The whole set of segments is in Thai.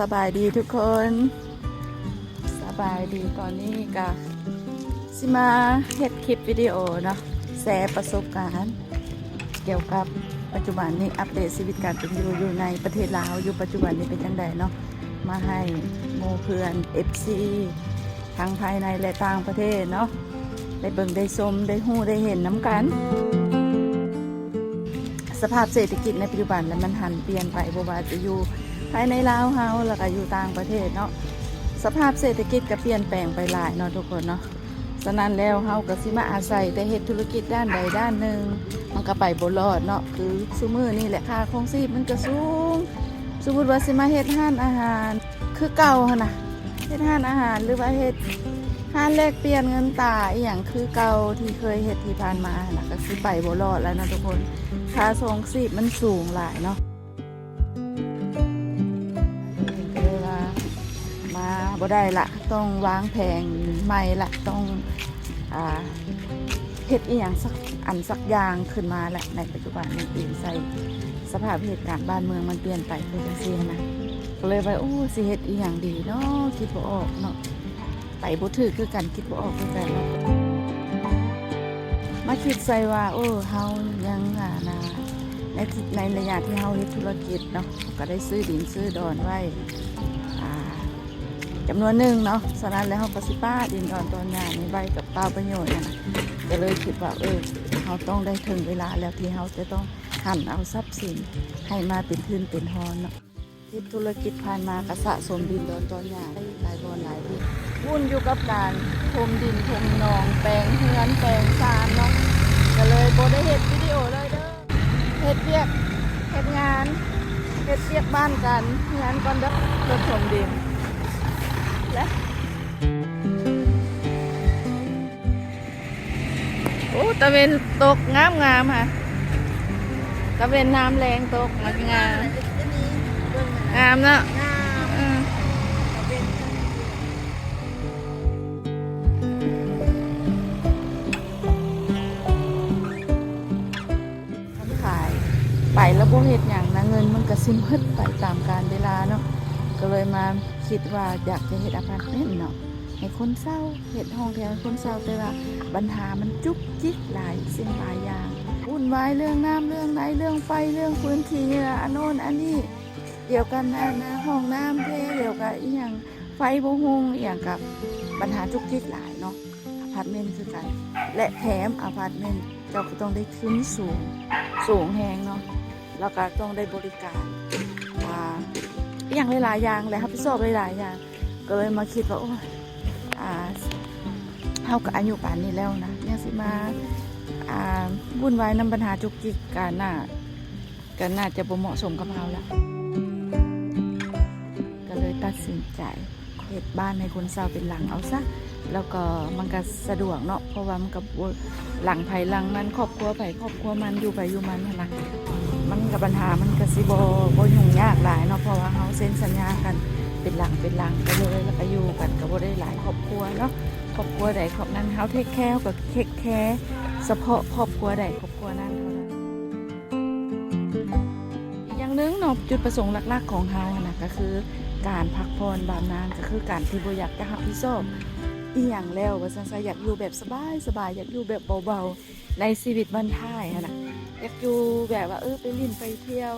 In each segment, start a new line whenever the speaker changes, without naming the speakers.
สบายดีทุกคนสบายดีตอนนี้ก็สิมาเฮ็ดคลิปวิดีโอเนาะแชร์ประสบการณ์เกี่ยวกับปัจจุบันนี้อัปเดตชีวิตการเป็นอยู่ในประเทศลาวอยู่ปัจจุบันนี้เป็นจังไดเนาะมาให้หมู่เพื่อน FC ทั้งภายในและต่างประเทศเนาะได้เบิ่งได้ชมได้ฮู้ได้เห็นน้ำกันสภาพเศรษฐกิจในปัจจุบันแล้วมันหันเปลี่ยนไปบ่ว่าจะอยู่ภายในลาวเฮาแล้วก็อยู่ต่างประเทศเนาะสภาพเศรษฐกิจก็เปลี่ยนแปลงไปหลายเนาะทุกคนเนาะฉะนั้นแล้วเฮาก็สิมาอาศัยแต่เฮ็ดธุรกิจด้านใดด้านหนึ่งมันก็ไปบ่รอดเนาะคือซุมื้อนี่แหละค่าครองชีพมันก็สูงสมมุติว่าสิมาเฮ็ดร้านอาหารคือเก่าหั่นน่ะเฮ็ดร้านอาหารหรือว่าเฮ็ดร้านแลกเปลี่ยนเงินตราอีหยังคือเก่าที่เคยเฮ็ดที่ผ่านมาน่ะก็สิไปบ่รอดแล้วเนาะทุกคนค่าครองชีพมันสูงหลายเนาะบ่ได้ละต้องวางแผนใหม่ละต้องเฮ็ดอีหยังสักอย่างขึ้นมาแหละในปัจจุบันนี้เปลี่ยนใส่สภาพเหตุการณ์บ้านเมืองมันเปลี่ยนไปเป็นจังซี่นะก็เลยว่าโอ้สิเฮ็ดอีหยังดีเนาะคิดบ่ออกเนาะไปบ่ถูกคือกันคิดบ่ออกคือกันเนาะมาคิดใส่ว่าเฮายังในระยะที่เฮาเฮ็ดธุรกิจเนาะก็ได้ซื้อดินซื้อดอนไว้จำนวนหนึ่งเนาะฉะนั้นแล้วเขาก็สิป้าดินดอนตอนหญ้าในใบกับเปล่าประโยชน์นะก็เลยคิดว่าเขาต้องได้ถึงเวลาแล้วที่เขาจะต้องหันเอาทรัพย์สินให้มาเป็นทุนเป็นทอนเนาะที่ธุรกิจผ่านมากระสะสมดินดอนตอนหญ้าได้หลายบอนหลายที่วุ่นอยู่กับการทมดินทมหนองแปลงเฮือนแปลงซานเนาะก็เลยโบได้เฮ็ดวิดีโอเลยเด้อเฮ็ดเวียกเฮ็ดงานเฮ็ดเวียกบ้านกันงานก่อนเด้อรถถมดินแล้วตะเวนตกงามค่ะตะเวนน้ำแรงตกงามเนาะขายไปแล้วพวกเห็ดอย่างนะเงินมันก็ซิมพึดไปตามกาลเวลาเนาะก็เลยมาคิดว่าอยากจะเห็ดอพาร์ตเมนต์เนาะให้คนเศร้าเห็ดห้องแถวคนเศร้าแต่ว่าปัญหามันจุกจิกหลายสิ่งหลายอย่างวุ่นวายเรื่องน้ำเรื่องไหนเรื่องไฟเรื่องพื้นที่อันโน้นอันนี้เกี่ยวกันนะห้องน้ำเกี่ยวกับอีหยังไฟบ่ฮงอีหยังกับปัญหาจุกจิกหลายเนาะอพาร์ตเมนต์คือกันและแถมอพาร์ตเมนต์เจ้าก็ต้องได้ทุนสูงแฮงเนาะแล้วก็ต้องได้บริการอย่างหลายๆอย่างเลยครับพี่โซ่หลายๆอย่างก็เลยมาคิดว่าเท่ากับอายุป่านนี้แล้วนะยังสิมาวุ่นวายนำปัญหาจุกจิกกันน่าจะบ่เหมาะสมกับเราแล้วก็เลยตัดสินใจเฮ็ดบ้านให้คนเศร้าเป็นหลังเอาซะแล้วก็มันก็สะดวกเนาะเพราะว่ามันกับหลังไผ่หลังมันครอบครัวไผ่ครอบครัวมันอยู่ไปอยู่มันนะมันกับปัญหามันก็สิบ่ยุ่งยากหลายเนาะเพราะว่าเขาเซ็นสัญญากันเป็นหลังไปเลยแล้วก็อยู่กันก็บ่ได้หลายครอบครัวเนาะครอบครัวใดครอบนั้นเขาเทคแคร์กับเทคแคร์เฉพาะครอบครัวใดครอบครัวนั้นเท่านั้นอีกอย่างนึงเนาะจุดประสงค์หลักๆของเขานะก็คือการพักผ่อนบำนาญก็คือการที่บ่อยากจะรับผิดชอบอีหยังแล้วว่าซั่นๆอยากอยู่แบบสบายอยากอยู่แบบเบาๆในชีวิตบ้านท้ายนะอยากอยู่แบบว่าไปลิ้นไปเที่ยว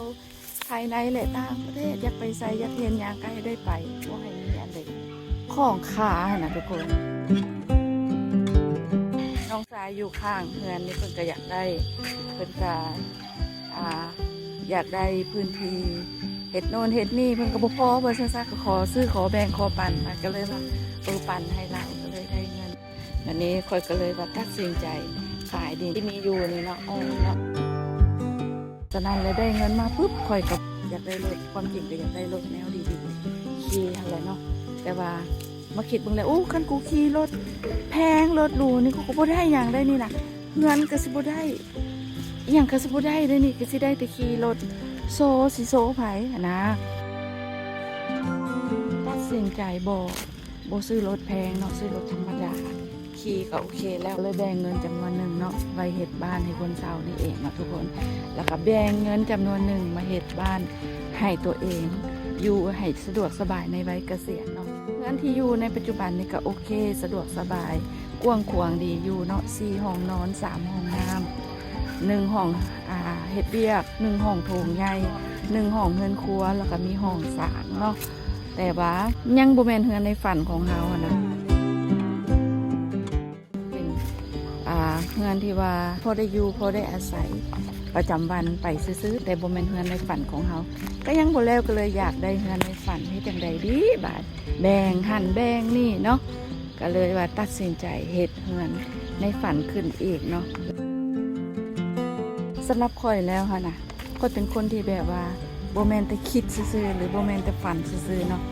ภายในและต่างประเทศอยากไปไสอยากเห็นอย่างใกล้ได้ไปบ่ให้มีอันใดของขานะทุกคนน้องสายอยู่ข้างเฮือนนี่เพิ่นก็อยากได้เพิ่นก็อยากได้พื้นที่เฮ็ดโน่นเฮ็ดนี่เพิ่นก็บ่พอว่าซั่นๆก็ขอซื้อขอแบ่งขอปันมาก็เลยว่าปันให้เราก็เลยได้เงินวันนี้ค่อยก็เลยว่าตัดสินใจขายดินที่มีอยู่นี่เนาะเนาะฉะนั้นเลยได้เงินมาปุ๊บค่อยก็อยากได้รถความจริงก็อยากได้รถแนวดีๆขี่อะไรเนาะแต่ว่ามาคิดเบิ่งแล้วคันกูขี่รถแพงรถหรูนี่กูก็บ่ได้หยังได้นี่ล่ะเงินก็สิบ่ได้อีหยังก็สิบ่ได้ได้นี่ก็สิได้แต่ขี่รถโซไผนะตัดสินใจบ่ซื้อรถแพงเนาะซื้อรถธรรมดาขี่ก็โอเคแล้วเลยแบ่งเงินจำนวนหนึ่งเนาะไว้เฮ็ดบ้านให้คนเฒ่านี่เองเนาะทุกคนแล้วก็แบ่งเงินจำนวนหนึ่งมาเฮ็ดบ้านให้ตัวเอง อยู่ให้สะดวกสบายในวัยเกษียณเนาะเพื่อนที่อยู่ในปัจจุบันนี่ก็โอเคสะดวกสบายกว้างขวางดีอยู่เนาะ4ห้องนอน3ห้องน้ำ1ห้องเฮ็ดเวียก1ห้องโถงใหญ่1ห้องเฮือนครัวแล้วก็มีห้องสางเนาะแต่ว่ายังบ่แม่นเฮือนในฝันของเฮาอะนะเป็นเฮือนที่ว่าพอได้อยู่พอได้อาศัยประจำวันไปซื้อๆแต่บ่แม่นเฮือนในฝันของเฮาก็ยังบ่แล้วก็เลยอยากได้เฮือนในฝันให้จังใดดีบาดแบ่งหั่นแบ่งนี่เนาะก็เลยว่าตัดสินใจเฮ็ดเฮือนในฝันขึ้นอีกเนาะสำหรับข่อยแล้วค่ะนะก็เป็นคนที่แบบว่าโบแมนแต่คิดซื่อๆหรือโบแมนแต่ฝันซื่อๆเนาะ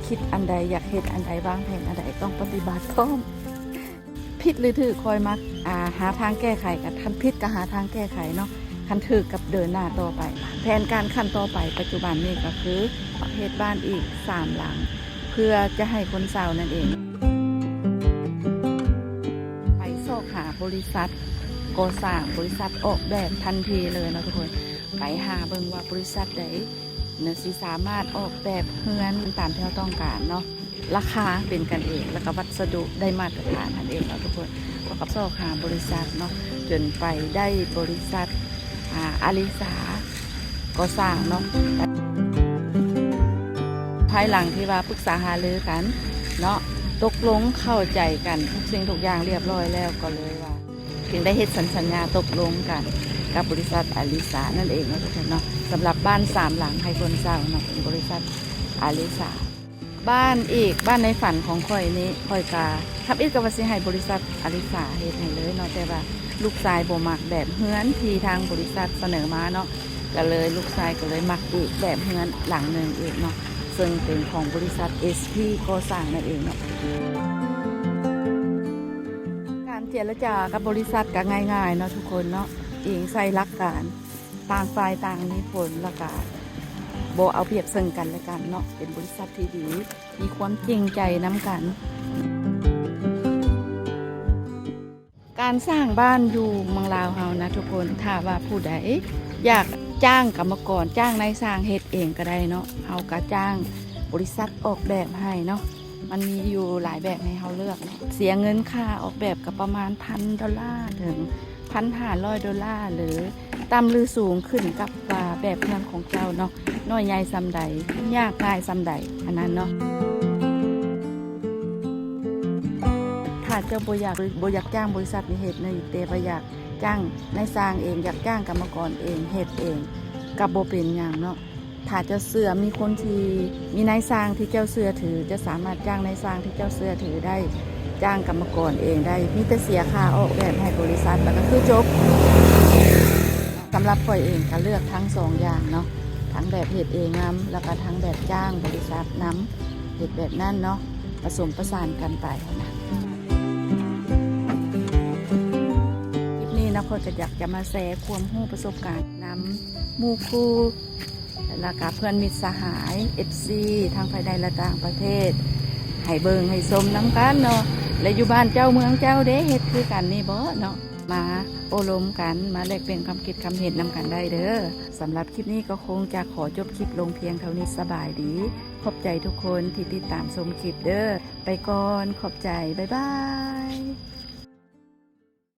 คิดอันใดอยากเฮ็ดอันใดวางแผนอันใดต้องปฏิบัติพร้อมผิดหรือถูกคอยมักหาทางแก้ไขกันคันผิดก็หาทางแก้ไขเนาะคันถูกกับเดินหน้าต่อไปแผนการขั้นต่อไปปัจจุบันนี้ก็คือเฮ็ดบ้านอีก3 หลังเพื่อจะให้คนเฒ่านั่นเองไปสอบหาบริษัทก่อสร้างบริษัทออกแบบทันทีเลยนะทุกคนไปหาเบิ่งว่าบริษัทใดสิสามารถออกแบบเฮือนตามที่เราต้องการเนาะราคาเป็นกันเองแล้วก็วัสดุได้มาตรฐานนั่นเองนะทุกคนก็กับสอบหาบริษัทเนาะจนไปได้บริษัทอาริสาก่อสร้างเนาะภายหลังที่ว่าปรึกษาหารือกันเนาะตกลงเข้าใจกันทุกสิ่งทุกอย่างเรียบร้อยแล้วก็เลยว่าถึงได้เฮ็ดสัญญาตกลงกันกับบริษัทอาริสานั่นเองนะทุกคนเนาะสำหรับบ้าน3 หลังให้คนสร้างเนาะเป็นบริษัทอาริสาบ้านอีกบ้านในฝันของข่อยนี้ข่อยกาทับอีกกับว่าสิให้บริษัทอาริสาเฮ็ดให้เลยเนาะแต่ว่าลูกชายบ่มักแบบเฮือนที่ทางบริษัทเสนอมาเนาะก็เลยลูกชายก็เลยมักอีกแบบเฮือนหลังหนึ่งอีกเนาะซึ่งเป็นของบริษัท SP ก่อสร้างนั่นเองเนาะการเจรจากับบริษัทก็ง่ายๆเนาะทุกคนเนาะเองใส่หลักการต่างฝ่ายต่างมีผลและกันโบเอาเปรียบซึ่งกันและกันเนาะเป็นบริษัทที่ดีมีความจริงใจน้ำกันการสร้างบ้านอยู่เมืองลาวเฮานะทุกคนถ้าว่าผู้ใดอยากจ้างกรรมกรจ้างนายสร้างเฮ็ดเองก็ได้เนาะเฮาก็จ้างบริษัทออกแบบให้เนาะมันมีอยู่หลายแบบให้เฮาเลือกเนาะเสียเงินค่าออกแบบก็ประมาณ$1,000ถึง$1,500หรือต่ำหรือสูงขึ้นกับว่าแบบเงินของเจ้าเนาะน้อยใหญ่ซำใดยากง่ายซำใดอันนั้นเนาะถ้าเจ้าบ่อยากจ้างบริษัทนี้เฮ็ดในแต่บ่อยากจ้างนายสร้างเองอยากจ้างกรรมกรเองเฮ็ดเองก็บ่เป็นหยังเนาะถ้าเจ้าเชื่อมีคนที่มีนายสร้างที่เจ้าเชื่อถือจะสามารถจ้างนายสร้างที่เจ้าเชื่อถือได้จ้างกรรมกรเองได้มีแต่เสียค่าออกแบบให้บริษัทแล้วก็คือจบสำหรับข่อยเองก็เลือกทั้ง2อย่างเนาะทั้งแบบเฮ็ดเองนำแล้วก็ทั้งแบบจ้างบริษัทนำเฮ็ดแบบนั้นเนาะผสมประสานกันไปนะคลิปนี้นะข่อยก็อยากจะมาแชร์ความรู้ประสบการณ์นำหมู่คู่แล้วก็เพื่อนมิตรสหาย FC ทางภายในและต่างประเทศให้เบิ่งให้ชมน้ำกันเนาะและอยู่บ้านเจ้าเมืองเจ้าเด้เฮ็ดคือกันนี่บ่เนาะมาโอลมกันมาแลกเปลี่ยนความคิดความเห็นนำกันได้เด้อสำหรับคลิปนี้ก็คงจะขอจบคลิปลงเพียงเท่านี้สบายดีขอบใจทุกคนที่ติดตามชมคลิปเด้อไปก่อนขอบใจบ๊ายบาย